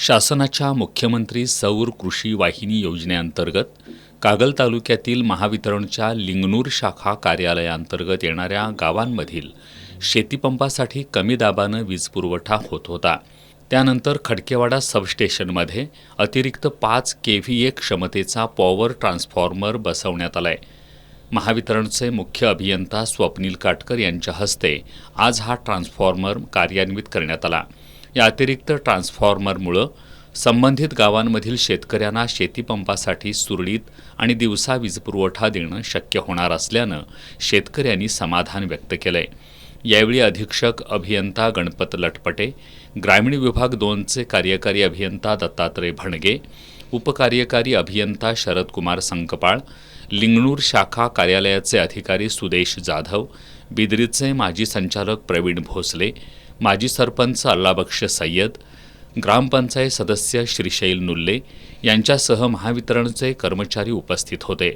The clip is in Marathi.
शासनाच्या मुख्यमंत्री सौर कृषी वाहिनी योजनेअंतर्गत कागल तालुक्यातील महावितरणच्या लिंगणूर शाखा कार्यालयाअंतर्गत येणाऱ्या गावांमधील शेतीपंपासाठी कमी दाबानं वीज पुरवठा होत होता। त्यानंतर खडकेवाडा सबस्टेशनमध्ये अतिरिक्त 5 केव्हीए क्षमतेचा पॉवर ट्रान्सफॉर्मर बसवण्यात आलाय। महावितरणचे मुख्य अभियंता स्वप्नील काटकर यांच्या हस्ते आज हा ट्रान्सफॉर्मर कार्यान्वित करण्यात आला। या अतिरिक्त ट्रान्सफॉर्मरमुळे संबंधित गावांमधील शेतकऱ्यांना शेतीपंपासाठी सुरळीत आणि दिवसा वीज पुरवठा देणं शक्य होणार असल्यानं शेतकऱ्यांनी समाधान व्यक्त केलंय। यावेळी अधीक्षक अभियंता गणपत लटपटे, ग्रामीण विभाग 2चे कार्यकारी अभियंता दत्तात्रय भणगे, उपकार्यकारी अभियंता शरदकुमार संकपाळ, लिंगणूर शाखा कार्यालयाचे अधिकारी सुदेश जाधव, बिदरीचे माजी संचालक प्रवीण भोसले, माजी सरपंच अल्लाबक्ष सय्यद, ग्रामपंचायत सदस्य श्रीशैल नुल्ले यांच्यासह महावितरणचे कर्मचारी उपस्थित होते।